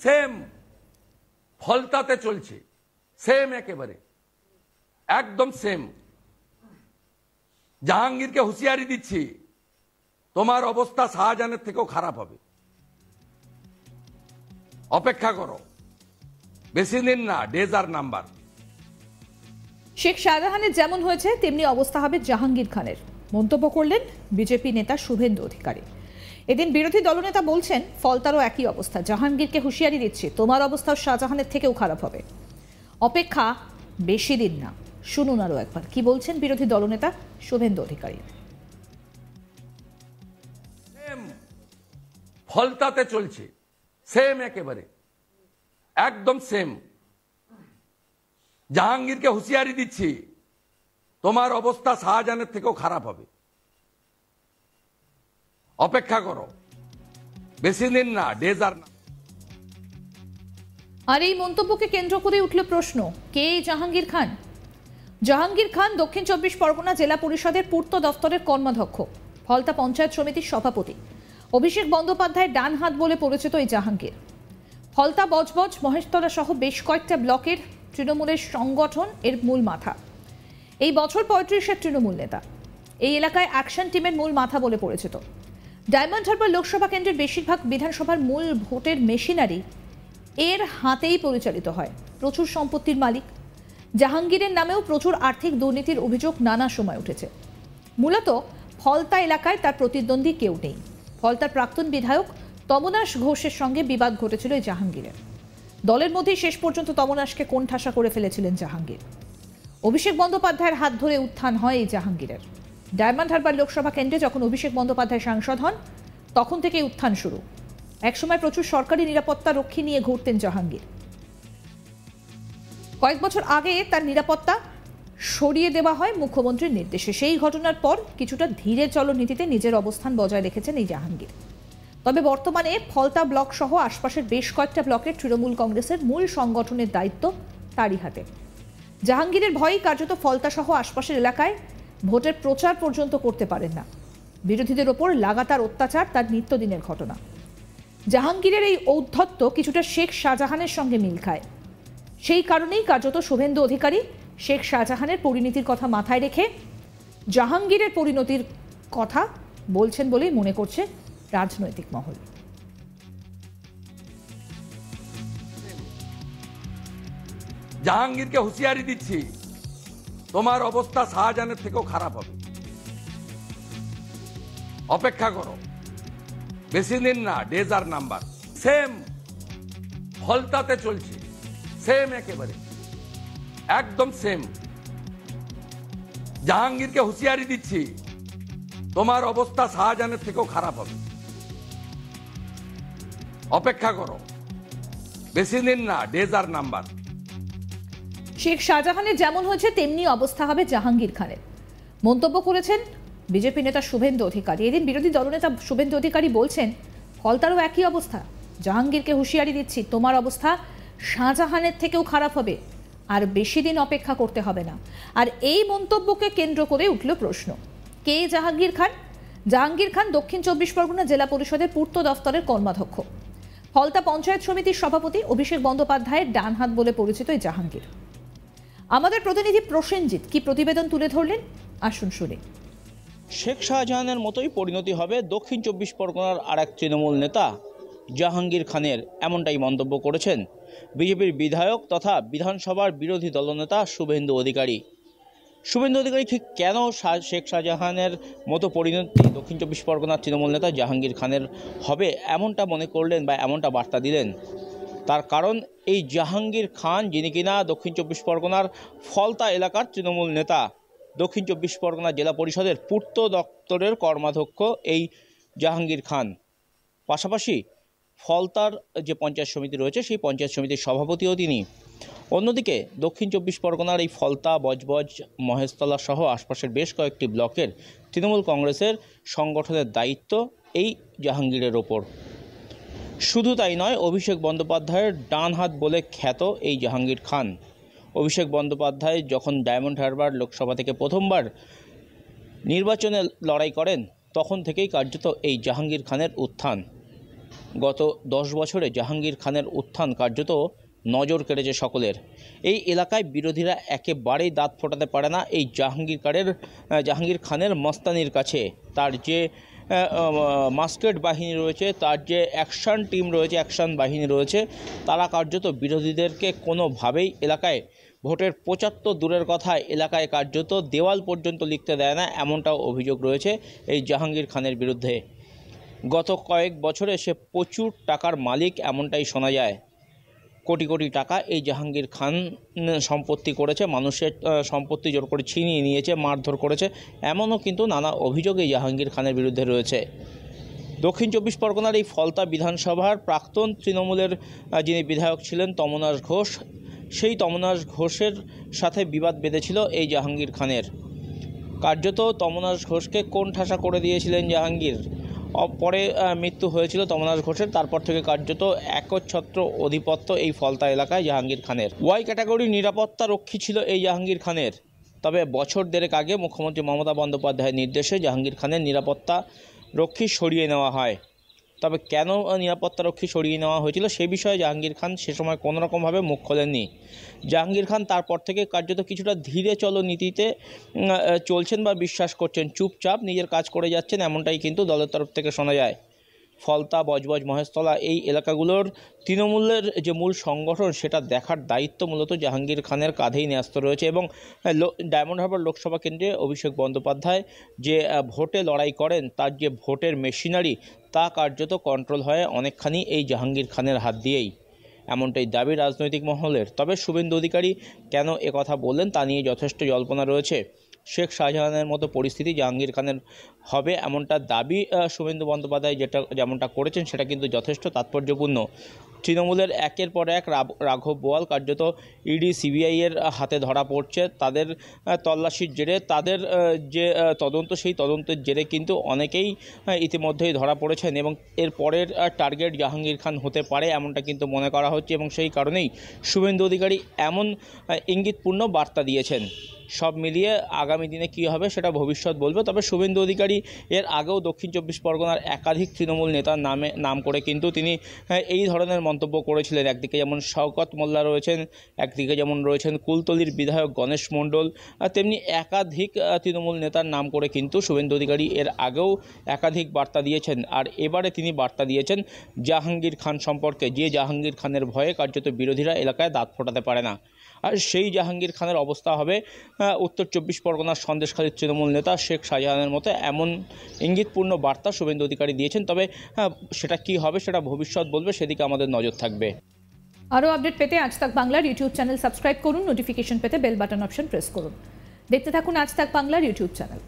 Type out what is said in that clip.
Same ফলতাতে চলছে, same একেবারে একদম সেম। জাহাঙ্গীরকে হুঁশিয়ারি দিচ্ছি, তোমার অবস্থা শাহজাহানের থেকেও খারাপ হবে, অপেক্ষা করো, বেশি দিন না, ডেজ আর নাম্বার। শেখ শাহজাহানের যেমন হয়েছে তেমনি অবস্থা হবে জাহাঙ্গীর খানের, মন্তব্য করলেন বিজেপি নেতা শুভেন্দু অধিকারী। এদিন বিরোধী দলনেতা বলছেন ফলতারও একই অবস্থা, জাহাঙ্গীরকে হুঁশিয়ারি দিচ্ছে, তোমার অবস্থা শাহজাহানের থেকেও খারাপ হবে, অপেক্ষা বেশি দিন না। শুনুন আরো একবার কি বলছেন বিরোধী দলনেতা শুভেন্দু অধিকারী। ফলতাতে চলছে, সেম একেবারে একদম সেম। জাহাঙ্গীরকে হুঁশিয়ারি দিচ্ছি, তোমার অবস্থা শাহজাহানের থেকেও খারাপ হবে, অপেক্ষা করো, বেশি দিন না, ডেজ আর না। আর এই মন্তব্যকে কেন্দ্র করে উঠল প্রশ্ন, কে জাহাঙ্গীর খান? জাহাঙ্গীর খান দক্ষিণ 24 পরগনা জেলা পরিষদের পূর্ত দফতরের কর্মাধ্যক্ষ, ফলতা পঞ্চায়েত সমিতির সভাপতি। অভিষেক বন্দ্যোপাধ্যায়ের ডান হাত বলে পরিচিত এই জাহাঙ্গীর ফলতা, বজবজ, মহেশতলা সহ বেশ কয়েকটা ব্লকের তৃণমূলের সংগঠন এর মূল মাথা। এই বছর 35-এর তৃণমূল নেতা, এই এলাকায় অ্যাকশন টিমের মূল মাথা বলে পরিচিত। ডায়মন্ড হারবার লোকসভা কেন্দ্রের বেশিরভাগ বিধানসভার মূল ভোটের মেশিনারি এর হাতেই পরিচালিত হয়। প্রচুর সম্পত্তির মালিক জাহাঙ্গীরের নামেও প্রচুর আর্থিক দুর্নীতির অভিযোগ নানা সময় উঠেছে। মূলত ফলতা এলাকায় তার প্রতিদ্বন্দ্বী কেউ নেই। ফলতার প্রাক্তন বিধায়ক তমনাশ ঘোষের সঙ্গে বিবাদ ঘটেছিল এই জাহাঙ্গীরের। দলের মধ্যেই শেষ পর্যন্ত তমনাশকে কোণঠাসা করে ফেলেছিলেন জাহাঙ্গীর। অভিষেক বন্দ্যোপাধ্যায়ের হাত ধরে উত্থান হয় এই জাহাঙ্গীরের। ডায়মন্ড হারবার লোকসভা কেন্দ্রে যখন অভিষেক বন্দ্যোপাধ্যায় সাংসদ হন তখন থেকেই উত্থান শুরু। একসময় প্রচুর সরকারি নিরাপত্তা রক্ষী নিয়ে ঘুরতেন জাহাঙ্গীর। কয়েক বছর আগে তার নিরাপত্তা সরিয়ে দেওয়া হয় মুখ্যমন্ত্রীর নির্দেশে। সেই ঘটনার পর কিছুটা ধীরে চলনীতিতে নিজের অবস্থান বজায় রেখেছেন এই জাহাঙ্গীর। তবে বর্তমানে ফলতা ব্লক সহ আশপাশের বেশ কয়েকটা ব্লকের তৃণমূল কংগ্রেসের মূল সংগঠনের দায়িত্ব তারই হাতে। জাহাঙ্গীরের ভয়েই কার্যত ফলতা সহ আশপাশের এলাকায় ভোটের প্রচার পর্যন্ত করতে পারেন না। বিরোধীদের ওপর লাগাতার অত্যাচার তার নিত্যদিনের ঘটনা। জাহাঙ্গীরের এই ঔদ্ধত্য কিছুটা শেখ শাহজাহানের সঙ্গে মিল খায়। সেই কারণেই কার্যত শুভেন্দু অধিকারী শেখ শাহজাহানের পরিণতির কথা মাথায় রেখে জাহাঙ্গীরের পরিণতির কথা বলছেন বলেই মনে করছে রাজনৈতিক মহল। জাহাঙ্গীরকে হুঁশিয়ারি দিচ্ছি, তোমার অবস্থা শাহজাহানের থেকেও খারাপ হবে, অপেক্ষা করো, বেশি দিন না, ডেজ আর নাম্বার। সেম ফলতাতে চলছে, সেম একেবারে একদম সেম। জাহাঙ্গীরকে হুঁশিয়ারি দিচ্ছি, তোমার অবস্থা শাহজাহানের থেকেও খারাপ হবে, অপেক্ষা করো, বেশি দিন না, ডেজ আর নাম্বার। শেখ শাহজাহানের যেমন হয়েছে তেমনি অবস্থা হবে জাহাঙ্গীর খানের, মন্তব্য করেছেন বিজেপি নেতা শুভেন্দু অধিকারী। এদিন বিরোধী দলনেতা শুভেন্দু অধিকারী বলছেন ফলতারও একই অবস্থা, জাহাঙ্গীরকে হুঁশিয়ারি দিচ্ছি, তোমার অবস্থা শাহজাহানের থেকেও খারাপ হবে, আর বেশি দিন অপেক্ষা করতে হবে না। আর এই মন্তব্যকে কেন্দ্র করে উঠল প্রশ্ন, কে জাহাঙ্গীর খান? জাহাঙ্গীর খান দক্ষিণ 24 পরগনা জেলা পরিষদের পূর্ত দফতরের কর্মাধ্যক্ষ, ফলতা পঞ্চায়েত সমিতির সভাপতি। অভিষেক বন্দ্যোপাধ্যায়ের ডান হাত বলে পরিচিত এই জাহাঙ্গীর। আমাদের প্রতিনিধি প্রসেনজিৎ কি প্রতিবেদন তুলে ধরলেন, আসুন শুনে। শেখ শাহজাহানের মতোই পরিণতি হবে দক্ষিণ 24 পরগনার আর এক তৃণমূল নেতা জাহাঙ্গীর খানের, এমনটাই মন্তব্য করেছেন বিজেপির বিধায়ক তথা বিধানসভার বিরোধী দলনেতা শুভেন্দু অধিকারী। শুভেন্দু অধিকারী ঠিক কেন শেখ শাহজাহানের মতো পরিণতি দক্ষিণ 24 পরগনার তৃণমূল নেতা জাহাঙ্গীর খানের হবে এমনটা মনে করলেন বা এমনটা বার্তা দিলেন, তার কারণ এই জাহাঙ্গীর খান যিনি কিনা দক্ষিণ 24 পরগনার ফলতা এলাকার তৃণমূল নেতা, দক্ষিণ 24 পরগনা জেলা পরিষদের পূর্ত দপ্তরের কর্মাধ্যক্ষ এই জাহাঙ্গীর খান। পাশাপাশি ফলতার যে পঞ্চায়েত সমিতি রয়েছে সেই পঞ্চায়েত সমিতির সভাপতিও তিনি। অন্যদিকে দক্ষিণ 24 পরগনার এই ফলতা, বজবজ, মহেশতলা সহ আশপাশের বেশ কয়েকটি ব্লকের তৃণমূল কংগ্রেসের সংগঠনের দায়িত্ব এই জাহাঙ্গীরের ওপর। শুধু তাই নয়, অভিষেক বন্দ্যোপাধ্যায়ের ডান হাত বলে খ্যাত এই জাহাঙ্গীর খান। অভিষেক বন্দ্যোপাধ্যায় যখন ডায়মন্ড হারবার লোকসভা থেকে প্রথমবার নির্বাচনে লড়াই করেন তখন থেকেই কার্যত এই জাহাঙ্গীর খানের উত্থান। গত 10 বছরে জাহাঙ্গীর খানের উত্থান কার্যত নজর কেড়েছে সকলের। এই এলাকায় বিরোধীরা একেবারেই দাঁত ফোটাতে পারে না এই জাহাঙ্গীর খানের মস্তানির কাছে। তার যে মাস্কেট বাহিনী রয়েছে, তার যে অ্যাকশন টিম রয়েছে, অ্যাকশন বাহিনী রয়েছে, তারা কার্যত বিরোধীদেরকে কোনোভাবেই এলাকায় ভোটের প্রচার তো দূরের কথা, এলাকায় কার্যত দেওয়াল পর্যন্ত লিখতে দেয় না, এমনটাও অভিযোগ রয়েছে এই জাহাঙ্গীর খানের বিরুদ্ধে। গত কয়েক বছরে সে প্রচুর টাকার মালিক, এমনটাই শোনা যায়। কোটি কোটি টাকা এই জাহাঙ্গীর খান সম্পত্তি করেছে, মানুষের সম্পত্তি জোর করে ছিনিয়ে নিয়েছে, মারধর করেছে, এমনও কিন্তু নানা অভিযোগ এই জাহাঙ্গীর খানের বিরুদ্ধে রয়েছে। দক্ষিণ 24 পরগনার এই ফলতা বিধানসভার প্রাক্তন তৃণমূলের যিনি বিধায়ক ছিলেন তমনাশ ঘোষ, সেই তমনাশ ঘোষের সাথে বিবাদ বেঁধেছিল এই জাহাঙ্গীর খানের। কার্যত তমনাশ ঘোষকে কোণঠাসা করে দিয়েছিলেন জাহাঙ্গীর। পরে মৃত্যু হয়েছিল তমনাশ ঘোষের, তারপর থেকে কার্যত একচ্ছত্র অধিপত্য এই ফলতা এলাকায় জাহাঙ্গীর খানের। ওয়াই ক্যাটাগরির নিরাপত্তা রক্ষী ছিল এই জাহাঙ্গীর খানের। তবে বছর দেড়েক আগে মুখ্যমন্ত্রী মমতা বন্দ্যোপাধ্যায়ের নির্দেশে জাহাঙ্গীর খানের নিরাপত্তা রক্ষী সরিয়ে নেওয়া হয়। তবে কেন নিরাপত্তা রক্ষী সরিয়ে নেওয়া হয়েছিল সে বিষয়ে জাহাঙ্গীর খান সে সময় কোনোরকমভাবে মুখ খোলেননি। জাহাঙ্গীর খান তারপর থেকে কার্যত কিছুটা ধীরে চলো নীতিতে চলছেন বা বিশ্বাস করছেন, চুপচাপ নিজের কাজ করে যাচ্ছেন, এমনটাই কিন্তু দলের তরফ থেকে শোনা যায়। ফলতা, বজবজ, মহেশতলা এই এলাকাগুলোর তৃণমূলের যে মূল সংগঠন সেটা দেখার দায়িত্ব মূলত জাহাঙ্গীর খানের কাঁধেই ন্যস্ত রয়েছে। এবং ডায়মন্ড হারবার লোকসভা কেন্দ্রে অভিষেক বন্দ্যোপাধ্যায় যে ভোটে লড়াই করেন, তার যে ভোটের মেশিনারি তা কার্যত কন্ট্রোল হয় অনেকখানি এই জাহাঙ্গীর খানের হাত দিয়েই, এমনটাই দাবি রাজনৈতিক মহলের। তবে শুভেন্দু অধিকারী কেন একথা বললেন তা নিয়ে যথেষ্ট জল্পনা রয়েছে। শেখ শাহজাহানের মতো পরিস্থিতি জাহাঙ্গীর খানের হবে এমনটা দাবি শুভেন্দু বন্দ্যোপাধ্যায় যেমনটা করেছেন সেটা কিন্তু যথেষ্ট তাৎপর্যপূর্ণ। তৃণমূলের একের পর এক রাঘব বোয়াল কার্যত ইডি সিবিআইয়ের হাতে ধরা পড়ছে। তাদের তল্লাশির জেরে, তাদের যে তদন্ত, সেই তদন্তের জেরে কিন্তু অনেকেই ইতিমধ্যেই ধরা পড়েছেন এবং এর পরের টার্গেট জাহাঙ্গীর খান হতে পারে এমনটা কিন্তু মনে করা হচ্ছে। এবং সেই কারণেই শুভেন্দু অধিকারী এমন ইঙ্গিতপূর্ণ বার্তা দিয়েছেন। সব মিলিয়ে আগামী দিনে কী হবে সেটা ভবিষ্যৎ বলবে। তবে শুভেন্দু অধিকারী এর আগেও দক্ষিণ 24 পরগনার একাধিক তৃণমূল নেতার নাম করে কিন্তু তিনি এই ধরনের মন্তব্য করেছিলেন। একদিকে যেমন শওকত মোল্লা রয়েছেন, একদিকে যেমন রয়েছেন কুলতলির বিধায়ক গণেশ মণ্ডল, তেমনি একাধিক তৃণমূল নেতার নাম করে কিন্তু শুভেন্দু অধিকারী এর আগেও একাধিক বার্তা দিয়েছেন। আর এবারে তিনি বার্তা দিয়েছেন জাহাঙ্গীর খান সম্পর্কে, যে জাহাঙ্গীর খানের ভয়ে কার্যত বিরোধীরা এলাকায় দাঁত ফোটাতে পারে না। আর সেই জাহাঙ্গীর খানের অবস্থা হবে উত্তর 24 পরগনার সন্দেশখালীর তৃণমূল নেতা শেখ শাহজাহানের মতো, এমন ইঙ্গিতপূর্ণ বার্তা শুভেন্দু অধিকারী দিয়েছেন। তবে সেটা কি হবে সেটা ভবিষ্যৎ বলবে, সেদিকে আমাদের নজর থাকবে। আরও আপডেট পেতে আজ তাক বাংলার ইউটিউব চ্যানেল সাবস্ক্রাইব করুন, নোটিফিকেশন পেতে বেল বাটন অপশন প্রেস করুন। দেখতে থাকুন আজ তাক বাংলার ইউটিউব চ্যানেল।